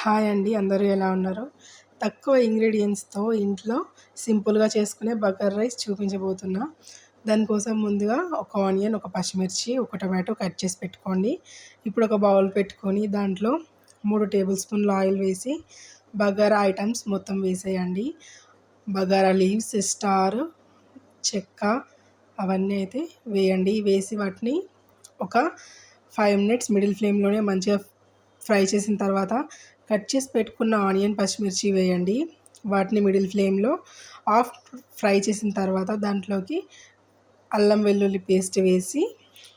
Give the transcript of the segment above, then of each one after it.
Hi అండి. అందరూ ఎలా ఉన్నారు? తక్కువ ఇంగ్రీడియెంట్స్‌తో ఇంట్లో సింపుల్‌గా చేసుకునే బగారా రైస్ చూపించబోతున్నా. దానికోసం ముందుగా ఒక ఆనియన్, ఒక పచ్చిమిర్చి, ఒక టొమాటో కట్ చేసి పెట్టుకోండి. ఇప్పుడు ఒక బౌల్ పెట్టుకొని దాంట్లో 3 టేబుల్ స్పూన్ల ఆయిల్ వేసి బగారా ఐటమ్స్ మొత్తం వేసేయండి. బగారా లీవ్స్, స్టార్, చెక్క అవన్నీ అయితే వేయండి. వేసి వాటిని ఒక 5 మినిట్స్ మిడిల్ ఫ్లేమ్‌లోనే మంచిగా ఫ్రై చేసిన తర్వాత కట్ చేసి పెట్టుకున్న ఆనియన్, పచ్చిమిర్చి వేయండి. వాటిని మిడిల్ ఫ్లేమ్‌లో హాఫ్ ఫ్రై చేసిన తర్వాత దాంట్లోకి అల్లం వెల్లుల్లి పేస్ట్ వేసి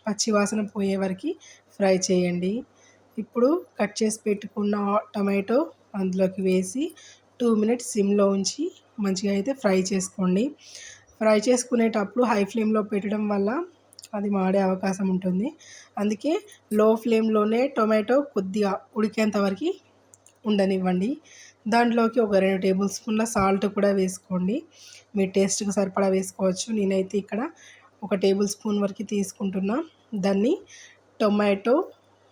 పచ్చి వాసన పోయే వరకు ఫ్రై చేయండి. ఇప్పుడు కట్ చేసి పెట్టుకున్న టొమాటో అందులోకి వేసి 2 మినిట్స్ సిమ్‌లో ఉంచి మంచిగా అయితే ఫ్రై చేసుకోండి. ఫ్రై చేసుకునేటప్పుడు హై ఫ్లేమ్‌లో పెట్టడం వల్ల అది మాడే అవకాశం ఉంటుంది. అందుకే లో ఫ్లేమ్‌లోనే టొమాటో కొద్దిగా ఉడికేంత వరకు ఉండనివ్వండి. దాంట్లోకి ఒక 2 టేబుల్ స్పూన్ల సాల్ట్ కూడా వేసుకోండి. మీ టేస్ట్‌కి సరిపడా వేసుకోవచ్చు. నేనైతే ఇక్కడ ఒక టేబుల్ స్పూన్ వరకు తీసుకుంటున్నా. దాన్ని టొమాటో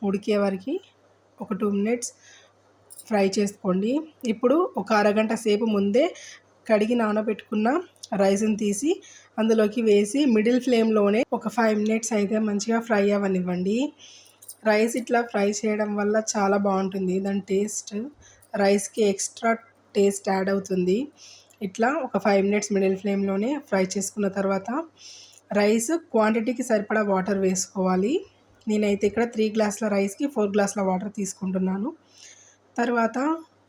ఉడికే వరకు ఒక 2 మినిట్స్ ఫ్రై చేసుకోండి. ఇప్పుడు ఒక అరగంట సేపు ముందే కడిగి నానబెట్టుకున్న రైస్‌ని తీసి అందులోకి వేసి మిడిల్ ఫ్లేమ్‌లోనే ఒక 5 మినిట్స్ అయితే మంచిగా ఫ్రై అవ్వనివ్వండి. రైస్ ఇట్లా ఫ్రై చేయడం వల్ల చాలా బాగుంటుంది. దాని టేస్ట్ రైస్‌కి ఎక్స్ట్రా టేస్ట్ యాడ్ అవుతుంది. ఇట్లా ఒక 5 మినిట్స్ మిడిల్ ఫ్లేమ్‌లోనే ఫ్రై చేసుకున్న తర్వాత రైస్ క్వాంటిటీకి సరిపడా వాటర్ వేసుకోవాలి. నేనైతే ఇక్కడ 3 గ్లాసుల రైస్‌కి 4 గ్లాసుల వాటర్ తీసుకుంటున్నాను. తర్వాత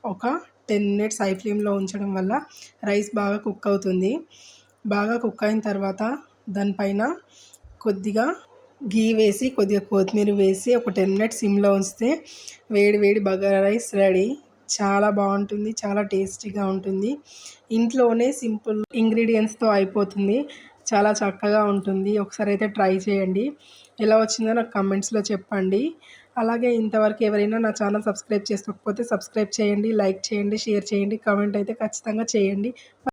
ఒక 10 మినిట్స్ హై ఫ్లేమ్‌లో ఉంచడం వల్ల రైస్ బాగా కుక్ అవుతుంది. బాగా కుక్ అయిన తర్వాత దానిపైన కొద్దిగా ఘీ వేసి, కొద్దిగా కొత్తిమీర వేసి ఒక 10 మినిట్స్ సిమ్‌లో ఉంచితే వేడి వేడి బగారా రైస్ రెడీ. చాలా బాగుంటుంది. చాలా టేస్టీగా ఉంటుంది. ఇంట్లోనే సింపుల్ ఇంగ్రీడియెంట్స్‌తో అయిపోతుంది. చాలా చక్కగా ఉంటుంది. ఒకసారి అయితే ట్రై చేయండి. ఎలా వచ్చిందో నాకు కామెంట్స్‌లో చెప్పండి. అలాగే ఇంతవరకు ఎవరైనా నా ఛానల్ సబ్స్క్రైబ్ చేసుకోకపోతే సబ్స్క్రైబ్ చేయండి, లైక్ చేయండి, షేర్ చేయండి, కామెంట్ అయితే ఖచ్చితంగా చేయండి.